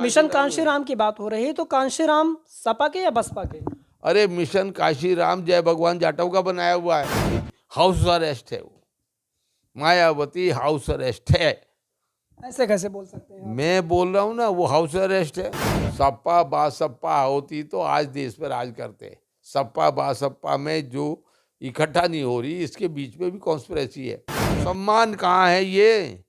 Mission Kanshiram की बात हो रही है, तो कांशीराम सपा के या बसपा के? अरे मिशन काशीराम जय भगवान जाटव का बनाया हुआ है, हाउस अरेस्ट है वो। मायावती हाउस अरेस्ट है। ऐसे कैसे बोल सकते हैं आप? मैं बोल रहा हूँ ना, वो हाउस अरेस्ट है। सपा बासपा होती तो आज देश पर राज करते। सपा बासपा में जो इकट्ठा नहीं हो रही, इसके बीच में भी कॉन्स्पिरेसी है। सम्मान कहाँ है, ये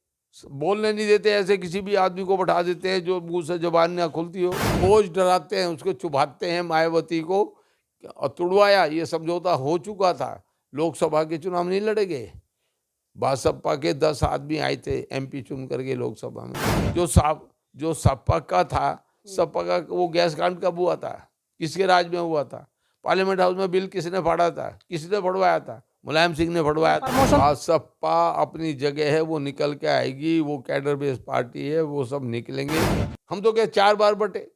बोलने नहीं देते, ऐसे किसी भी आदमी को बैठा देते हैं जो मुंह से जबान ना खुलती हो। रोज डराते हैं, उसको चुभाते हैं। मायावती को तुड़वाया, ये समझौता हो चुका था। लोकसभा के चुनाव नहीं लड़ेंगे। बासपा के 10 आदमी आए थे एमपी चुन करके लोकसभा में। जो सपा का था, सपा का वो गैस कांड कब हुआ था, किसके राज में हुआ था? पार्लियामेंट हाउस में बिल किसने फाड़ा था, किसने फड़वाया था? मुलायम सिंह ने फड़वाया था। बासपा अपनी जगह है, वो निकल के आएगी। वो कैडर बेस्ड पार्टी है, वो सब निकलेंगे। हम तो क्या 4 बार बटे।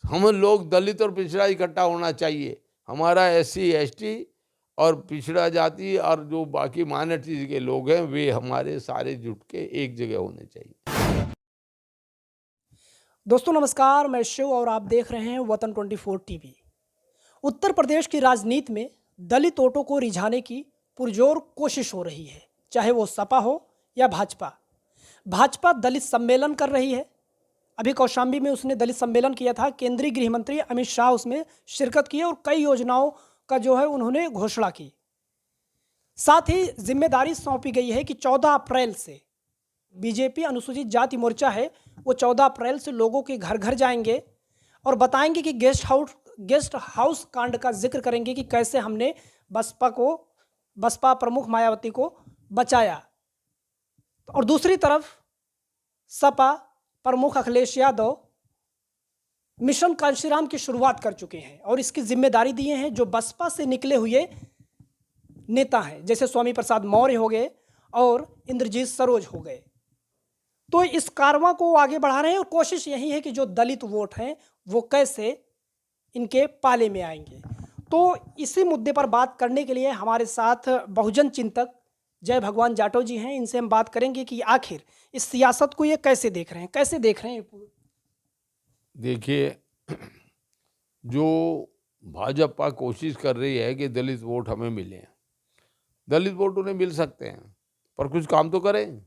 हम लोग दलित और पिछड़ा इकट्ठा होना चाहिए। हमारा SC ST और पिछड़ा जाति और जो बाकी माइनॉरिटीज के लोग हैं, वे हमारे सारे जुट के एक जगह होने चाहिए। दोस्तों नमस्कार, मैं शिव और आप देख रहे हैं वतन 24 टीवी। उत्तर प्रदेश की राजनीति में दलित वोटों को रिझाने की पुरजोर कोशिश हो रही है, चाहे वो सपा हो या भाजपा। भाजपा दलित सम्मेलन कर रही है। अभी कौशाम्बी में उसने दलित सम्मेलन किया था। केंद्रीय गृह मंत्री अमित शाह उसमें शिरकत किए और कई योजनाओं का जो है उन्होंने घोषणा की। साथ ही जिम्मेदारी सौंपी गई है कि 14 अप्रैल से बीजेपी अनुसूचित जाति मोर्चा है, वो 14 अप्रैल से लोगों के घर घर जाएंगे और बताएंगे कि गेस्ट हाउस कांड का जिक्र करेंगे कि कैसे हमने बसपा प्रमुख मायावती को बचाया। और दूसरी तरफ सपा प्रमुख अखिलेश यादव मिशन कांशीराम की शुरुआत कर चुके हैं और इसकी जिम्मेदारी दिए हैं जो बसपा से निकले हुए नेता हैं, जैसे स्वामी प्रसाद मौर्य हो गए और इंद्रजीत सरोज हो गए। तो इस कारवां को आगे बढ़ा रहे हैं और कोशिश यही है कि जो दलित वोट हैं वो कैसे इनके पाले में आएंगे। तो इसी मुद्दे पर बात करने के लिए हमारे साथ बहुजन चिंतक जय भगवान जाटव जी हैं। इनसे हम बात करेंगे कि आखिर इस सियासत को ये कैसे देख रहे हैं, कैसे देख रहे हैं। देखिए, जो भाजपा कोशिश कर रही है कि दलित वोट हमें मिले, दलित वोट उन्हें मिल सकते हैं, पर कुछ काम तो करें।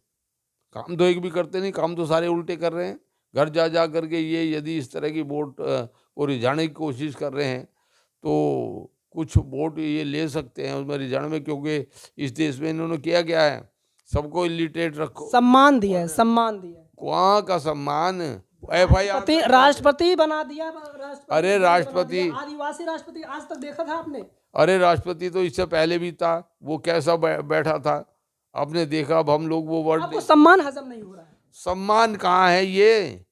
काम तो एक भी करते नहीं, काम तो सारे उल्टे कर रहे हैं। घर जा जा करके ये यदि इस तरह की वोट को रिझाने की कोशिश कर रहे हैं तो कुछ वोट ये ले सकते हैं उसमें रिझाने में, क्योंकि इस देश में इन्होंने किया क्या है, सबको इलिटरेट रखो, सम्मान दिया है, सम्मान दिया है। वहाँ का सम्मान FIR राष्ट्रपति बना दिया। अरे राष्ट्रपति, आदिवासी राष्ट्रपति आज तक देखा था आपने? अरे राष्ट्रपति तो इससे पहले भी था, वो कैसा बैठा था आपने देखा। अब हम लोग वो वर्ड, आपको सम्मान हजम नहीं हो रहा है। सम्मान कहाँ है, ये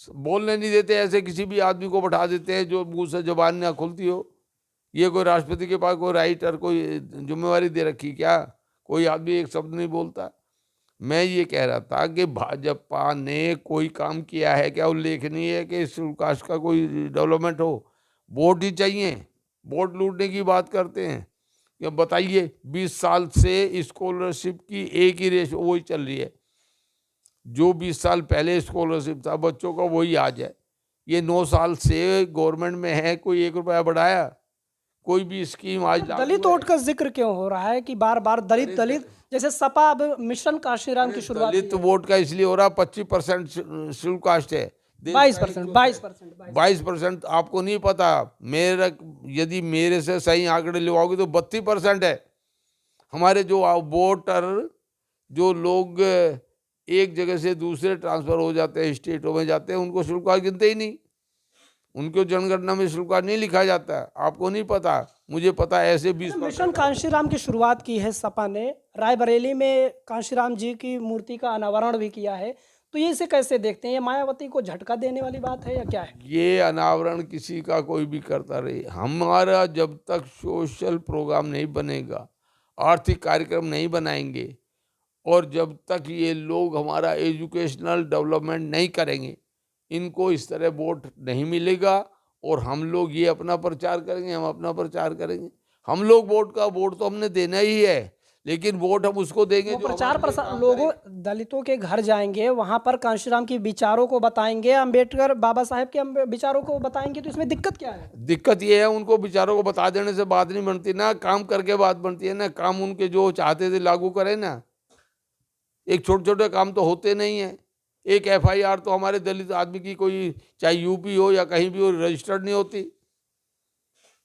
बोलने नहीं देते, ऐसे किसी भी आदमी को बैठा देते हैं जो मुंह से जबान ना खुलती हो। ये कोई राष्ट्रपति के पास कोई राइट और कोई जिम्मेवारी दे रखी क्या? कोई आदमी एक शब्द नहीं बोलता। मैं ये कह रहा था कि भाजपा ने कोई काम किया है क्या, उल्लेखनीय है कि शेड्यूल कास्ट का कोई डेवलपमेंट हो? वोट ही चाहिए, वोट लूटने की बात करते हैं। कि बताइए, 20 साल से स्कॉलरशिप की एक ही रेशो वही चल रही है। जो 20 साल पहले स्कॉलरशिप था बच्चों का, वही आज है। ये 9 साल से गवर्नमेंट में है, कोई 1 रुपया बढ़ाया? कोई भी स्कीम आज दलित वोट का जिक्र क्यों हो रहा है कि बार बार दलित जैसे सपा अब मिशन कांशीराम की शुरुआत? दलित वोट का इसलिए हो रहा, 25% शेड्यूल कास्ट है। 22% आपको नहीं पता। यदि मेरे से सही आंकड़े लगाओगे तो 32% है। हमारे जो वोटर, जो लोग एक जगह से दूसरे ट्रांसफर हो जाते हैं, स्टेटों में जाते हैं, उनको शेड्यूल कास्ट गिनते ही नहीं। उनको जनगणना में शेड्यूल कास्ट नहीं लिखा जाता है। आपको नहीं पता, मुझे पता है। ऐसे 20% मिशन कांशीराम की शुरुआत की है सपा ने। रायबरेली में कांशीराम जी की मूर्ति का अनावरण भी किया है। तो ये इसे कैसे देखते हैं? ये मायावती को झटका देने वाली बात है या क्या है? ये अनावरण किसी का कोई भी करता रहे, हमारा जब तक सोशल प्रोग्राम नहीं बनेगा, आर्थिक कार्यक्रम नहीं बनाएंगे, और जब तक ये लोग हमारा एजुकेशनल डेवलपमेंट नहीं करेंगे, इनको इस तरह वोट नहीं मिलेगा। और हम लोग ये अपना प्रचार करेंगे, हम अपना प्रचार करेंगे। हम लोग वोट तो हमने देना ही है, लेकिन वोट हम उसको देंगे वो जो प्रचार हमारे लिए प्रसार काम लोगों करे। दलितों के घर जाएंगे, वहां पर कांशीराम के विचारों को बताएंगे, अंबेडकर बाबा साहेब के विचारों को बताएंगे, तो इसमें दिक्कत क्या है? दिक्कत ये है, उनको बेचारों को बता देने से बात नहीं बनती ना, काम करके बात बनती है ना। काम उनके जो चाहते थे लागू करें ना। एक छोटे छोटे काम तो होते नहीं है। एक एफआईआर तो हमारे दलित आदमी की, कोई चाहे यूपी हो या कहीं भी हो, रजिस्टर्ड नहीं होती।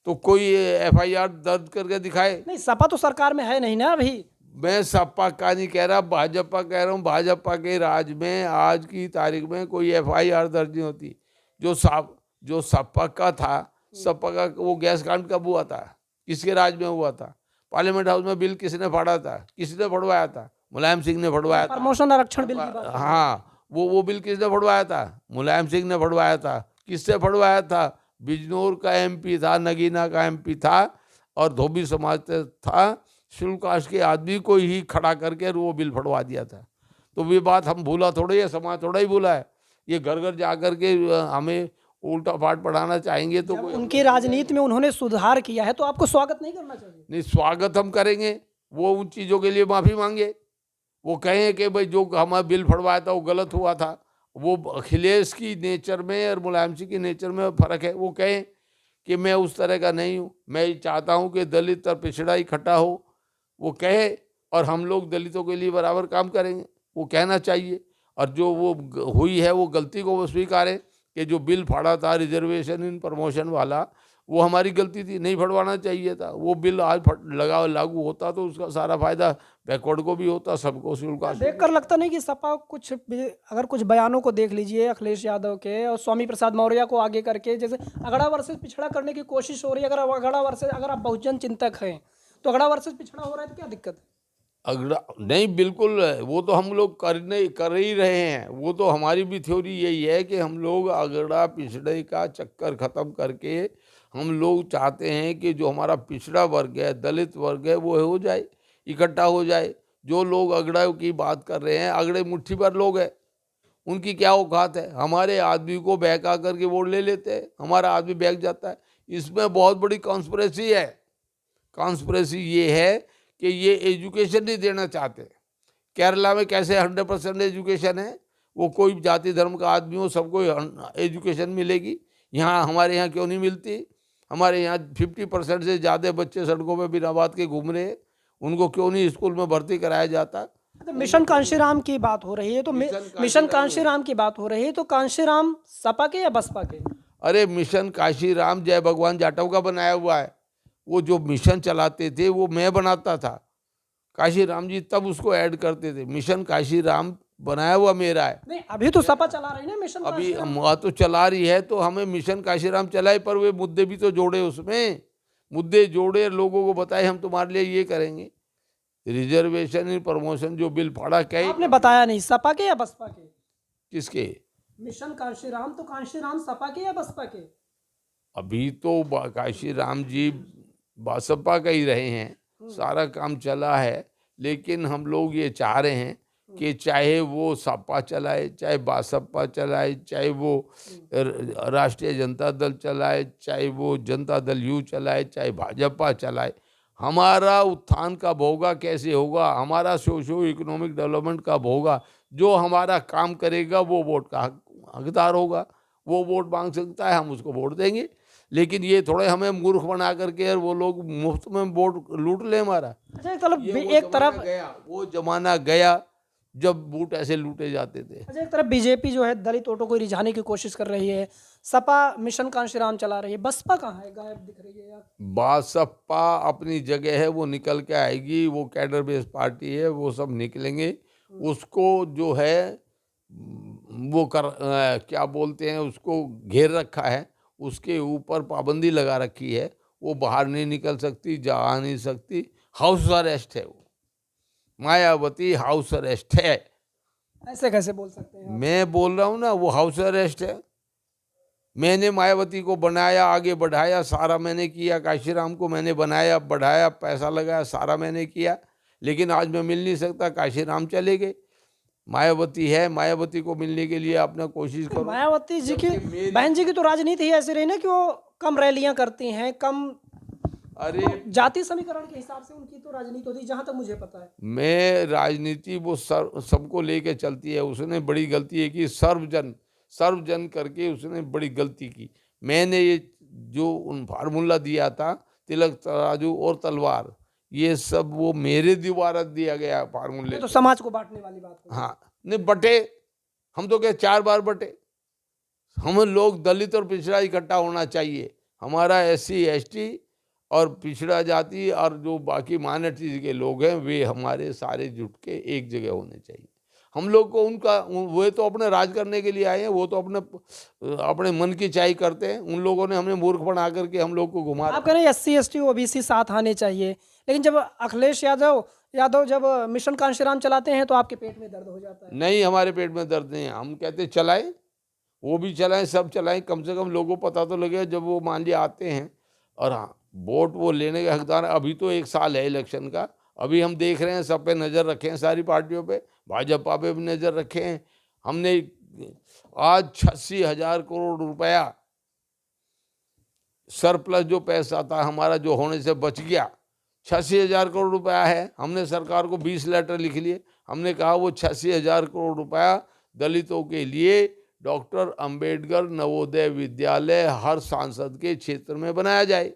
तो कोई एफआईआर दर्ज करके दिखाए। नहीं, सपा तो सरकार में है नहीं ना अभी। मैं सपा का नहीं कह रहा, भाजपा कह रहा हूँ। भाजपा के राज में आज की तारीख में कोई एफआईआर दर्ज नहीं होती। जो सपा का था, सपा का वो गैस कांड कब हुआ था? किसके राज में हुआ था? पार्लियामेंट हाउस में बिल किसने फाड़ा था? किसने फड़वाया था? मुलायम सिंह ने फड़वाया था। प्रमोशन आरक्षण बिल की बात। हाँ, वो बिल किसने फड़वाया था? मुलायम सिंह ने फड़वाया था। किससे फड़वाया था? बिजनौर का एमपी था, नगीना का एमपी था, और धोबी समाज से था। शेड्यूल कास्ट के आदमी को ही खड़ा करके वो बिल फड़वा दिया था। तो ये बात हम भूला थोड़ी है, समाज थोड़ा ही भूला है। ये घर घर जा करके हमें उल्टा पाठ पढ़ाना चाहेंगे तो कोई। उनकी राजनीति में उन्होंने सुधार किया है, तो आपको स्वागत नहीं करना चाहिए? नहीं, स्वागत हम करेंगे। वो उन चीज़ों के लिए माफ़ी मांगे। वो कहें कि भाई जो हमारा बिल फड़वाया था वो गलत हुआ था। वो अखिलेश की नेचर में और मुलायम सिंह की नेचर में फ़र्क है। वो कहें कि मैं उस तरह का नहीं हूँ, मैं चाहता हूँ कि दलित और पिछड़ा इकट्ठा हो। वो कहे और हम लोग दलितों के लिए बराबर काम करेंगे, वो कहना चाहिए। और जो वो हुई है वो गलती को वो स्वीकारें कि जो बिल फाड़ा था रिजर्वेशन इन प्रमोशन वाला, वो हमारी गलती थी, नहीं फड़वाना चाहिए था। वो बिल आज लागू होता तो उसका सारा फायदा बैकवर्ड को भी होता, सबको शेड्यूल कास्ट। देख कर लगता नहीं कि सपा अगर कुछ बयानों को देख लीजिए अखिलेश यादव के और स्वामी प्रसाद मौर्य को आगे करके, जैसे अगड़ा वर्सेस पिछड़ा करने की कोशिश हो रही है। अगर आप बहुजन चिंतक हैं तो अगड़ा वर्सेस पिछड़ा हो रहा है तो क्या दिक्कत है? अगड़ा नहीं, बिल्कुल वो तो हम लोग कर ही रहे हैं। वो तो हमारी भी थ्योरी यही है कि हम लोग अगड़ा पिछड़े का चक्कर ख़त्म करके हम लोग चाहते हैं कि जो हमारा पिछड़ा वर्ग है, दलित वर्ग है, वो हो जाए, इकट्ठा हो जाए। जो लोग अगड़ा की बात कर रहे हैं, अगड़े मुट्ठी भर लोग हैं, उनकी क्या औकात है? हमारे आदमी को बहका करके वोट ले लेते हैं, हमारा आदमी बहक जाता है। इसमें बहुत बड़ी कॉन्स्पिरेसी है। कॉन्स्पिरेसी ये है कि ये एजुकेशन नहीं देना चाहते। केरला में कैसे 100% एजुकेशन है, वो कोई जाति धर्म का आदमी हो सबको एजुकेशन मिलेगी। यहाँ हमारे यहाँ क्यों नहीं मिलती? हमारे यहाँ 50% से ज़्यादा बच्चे सड़कों पे बिना बात के घूम रहे हैं, उनको क्यों नहीं स्कूल में भर्ती कराया जाता? तो मिशन कांशीराम की बात हो रही है, तो मिशन कांशीराम की बात हो रही है, तो कांशीराम सपा के या बसपा के? अरे मिशन काशीराम जय भगवान जाटव का बनाया हुआ है। वो जो मिशन चलाते थे वो मैं बनाता था, काशीराम जी तब उसको ऐड करते थे। मिशन काशीराम बनाया हुआ मेरा है। नहीं, अभी तो सपा चला रही है ना मिशन अभी कांशीराम। तो चला रही है, तो हमें मिशन काशीराम चलाए, पर वे मुद्दे भी तो जोड़े, उसमें मुद्दे जोड़े, लोगों को बताए हम तुम्हारे लिए ये करेंगे। रिजर्वेशन इन प्रमोशन जो बिल फाड़ा, क्या आपने बताया नहीं, सपा के या बसपा के? किसके? मिशन कांशीराम, तो कांशीराम सपा के या बसपा के? अभी तो काशीराम जी बसपा का ही रहे हैं, सारा काम चला है। लेकिन हम लोग ये चाह रहे हैं कि चाहे वो सपा चलाए, चाहे बसपा चलाए, चाहे वो राष्ट्रीय जनता दल चलाए, चाहे वो जनता दल यू चलाए, चाहे भाजपा चलाए, हमारा उत्थान कब होगा, कैसे होगा, हमारा सोशो इकोनॉमिक डेवलपमेंट कब होगा? जो हमारा काम करेगा वो वोट का हकदार होगा। वो वोट मांग सकता है, हम उसको वोट देंगे। लेकिन ये थोड़े हमें मूर्ख बना करके और वो लोग मुफ्त में वोट लूट ले हमारा। अच्छा, वो जमाना गया जब वोट ऐसे लूटे जाते थे। अच्छा, एक तरफ बीजेपी जो है दलित वोटों को रिझाने की कोशिश कर रही है, सपा मिशन कांशीराम चला रही है, बसपा कहाँ है? गायब दिख रही है यार। बसपा अपनी जगह है, वो निकल के आएगी। वो कैडर बेस्ड पार्टी है, वो सब निकलेंगे। उसको जो है वो क्या बोलते हैं, उसको घेर रखा है, उसके ऊपर पाबंदी लगा रखी है। वो बाहर नहीं निकल सकती, जा नहीं सकती, हाउस अरेस्ट है। वो मायावती हाउस अरेस्ट है। ऐसे कैसे बोल सकते हैं? मैं बोल रहा हूँ ना, वो हाउस अरेस्ट है। मैंने मायावती को बनाया, आगे बढ़ाया, सारा मैंने किया। काशीराम को मैंने बनाया, बढ़ाया, पैसा लगाया, सारा मैंने किया। लेकिन आज मैं मिल नहीं सकता, काशीराम चले गए। मायावती है, मायावती को मिलने के लिए अपना कोशिश करो। मायावती जी की, बहन जी की तो राजनीति ही ऐसी रही ना कि वो कम रैलियां करती हैं, कम अरे जाति समीकरण के हिसाब से उनकी तो राजनीति होती है, जहां तक मुझे पता है। मैं राजनीति वो सबको लेके चलती है। उसने बड़ी गलती है कि सर्वजन करके उसने बड़ी गलती की। मैंने ये जो उन फार्मूला दिया था, तिलक तराजू और तलवार, ये सब वो मेरे द्वारा दिया गया फार्मूले। ये तो समाज को बांटने वाली बात है। हाँ, नहीं बटे, हम तो क्या 4 बार बटे। हम लोग दलित और पिछड़ा इकट्ठा होना चाहिए। हमारा SC ST और पिछड़ा जाति और जो बाकी माइनॉरिटीज के लोग हैं, वे हमारे सारे जुट के एक जगह होने चाहिए। हम लोग को वे तो अपने राज करने के लिए आए हैं, वो तो अपने मन की चाय करते हैं। उन लोगों ने हमें मूर्ख बना करके हम लोग को घुमा। आप कह रहे हैं SC ST OBC साथ आने चाहिए, लेकिन जब अखिलेश यादव जब मिशन कांशीराम चलाते हैं तो आपके पेट में दर्द हो जाता है। नहीं, हमारे पेट में दर्द नहीं है। हम कहते चलाएं, वो भी चलाएं, सब चलाएं, कम से कम लोगों को पता तो लगे जब वो मान लिया आते हैं। और हाँ, वोट वो लेने के हकदार। अभी तो 1 साल है इलेक्शन का, अभी हम देख रहे हैं, सब पे नज़र रखे हैं, सारी पार्टियों पे, भाजपा पे भी नज़र रखे हैं। हमने आज 86,000 करोड़ रुपया सरप्लस जो पैसा था हमारा, जो होने से बच गया, 86,000 करोड़ रुपया है। हमने सरकार को 20 लेटर लिख लिए। हमने कहा वो 86,000 करोड़ रुपया दलितों के लिए डॉक्टर अंबेडकर नवोदय विद्यालय हर सांसद के क्षेत्र में बनाया जाए।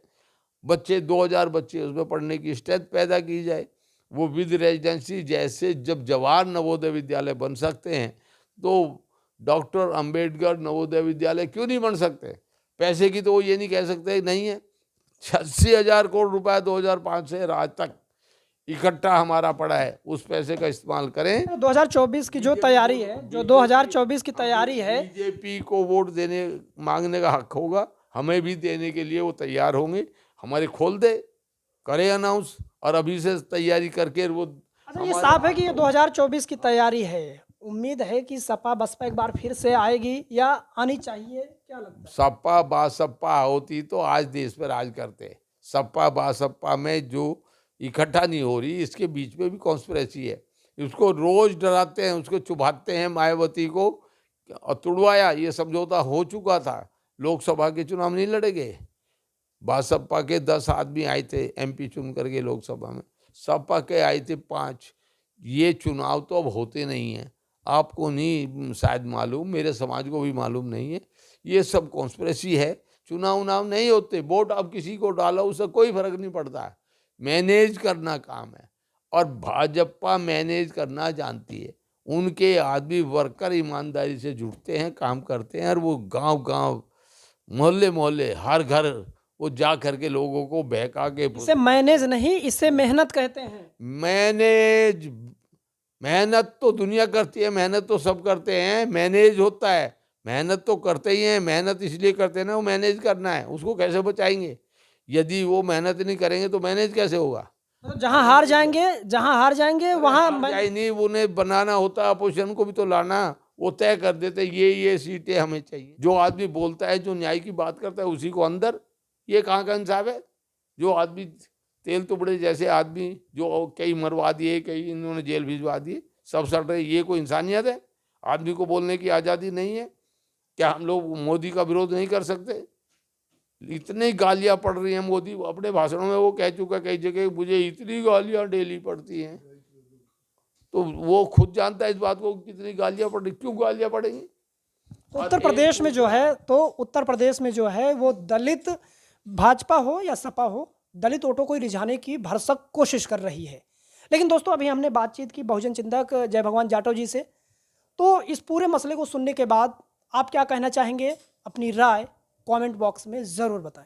2000 बच्चे उसमें पढ़ने की स्ट्रेंथ पैदा की जाए। वो विद रेजिडेंसी जैसे जब जवाहर नवोदय विद्यालय बन सकते हैं, तो डॉक्टर अंबेडकर नवोदय विद्यालय क्यों नहीं बन सकते? पैसे की तो वो ये नहीं कह सकते नहीं है। 86,000 करोड़ रुपया 2005 से आज तक इकट्ठा हमारा पड़ा है। उस पैसे का इस्तेमाल करें। 2024 की जो तैयारी है, जो 2024 की तैयारी है, बीजेपी को वोट मांगने का हक होगा, हमें भी देने के लिए वो तैयार होंगे। हमारे खोल दे, करे अनाउंस, और अभी से तैयारी करके वो। अच्छा, ये साफ है कि ये 2024 की तैयारी है। उम्मीद है कि सपा बसपा एक बार फिर से आएगी या आनी चाहिए, क्या लगता है? सपा बासपा होती तो आज देश पर राज करते। सपा बासपा में जो इकट्ठा नहीं हो रही, इसके बीच में भी कॉन्स्पिरेसी है। उसको रोज डराते हैं, उसको चुभाते हैं। मायावती को तुड़वाया, ये समझौता हो चुका था। लोकसभा के चुनाव नहीं लड़े गए। बासपा के 10 आदमी आए थे MP चुन करके लोकसभा में, सपा के आए थे 5। ये चुनाव तो अब होते नहीं हैं। आपको नहीं शायद मालूम, मेरे समाज को भी मालूम नहीं है। ये सब कॉन्स्पिरेसी है। चुनाव नहीं होते। वोट अब किसी को डालो, उससे कोई फर्क नहीं पड़ता है। मैनेज करना काम है, और भाजपा मैनेज करना जानती है। उनके आदमी वर्कर ईमानदारी से जुटते हैं, काम करते हैं, और वो गांव-गांव, मोहल्ले हर घर वो जा करके लोगों को बहका के। इसे मैनेज नहीं, इसे मेहनत कहते हैं। मेहनत तो दुनिया करती है, मेहनत तो सब करते हैं। मैनेज होता है, मेहनत तो करते ही हैं। मेहनत इसलिए करते हैं ना, वो मैनेज करना है। उसको कैसे बचाएंगे? यदि वो मेहनत नहीं करेंगे तो मैनेज कैसे होगा? तो जहां हार जाएंगे वहां नहीं, उन्हें बनाना होता है। अपोजिशन को भी तो लाना। वो तय कर देते ये सीटें हमें चाहिए। जो आदमी बोलता है, जो न्याय की बात करता है, उसी को अंदर। ये कहाँ का इंसाफ है? जो आदमी तेल टुकड़े जैसे आदमी, जो कई मरवा दिए, कई इन्होंने जेल भिजवा दिए, सब सड़ रहे, ये कोई इंसानियत है? आदमी को बोलने की आज़ादी नहीं है क्या? हम लोग मोदी का विरोध नहीं कर सकते? इतनी गालियां पड़ रही हैं। मोदी अपने भाषणों में वो कह चुका कई जगह, मुझे इतनी गालियां डेली पड़ती हैं। तो वो खुद जानता है इस बात को, कितनी गालियां पड़ रही। क्यों गालियां पड़ेंगी? उत्तर प्रदेश में जो है वो दलित, भाजपा हो या सपा हो, दलित वोटों को रिझाने की भरसक कोशिश कर रही है। लेकिन दोस्तों, अभी हमने बातचीत की बहुजन चिंतक जय भगवान जाटव जी से। तो इस पूरे मसले को सुनने के बाद आप क्या कहना चाहेंगे? अपनी राय कमेंट बॉक्स में ज़रूर बताएं।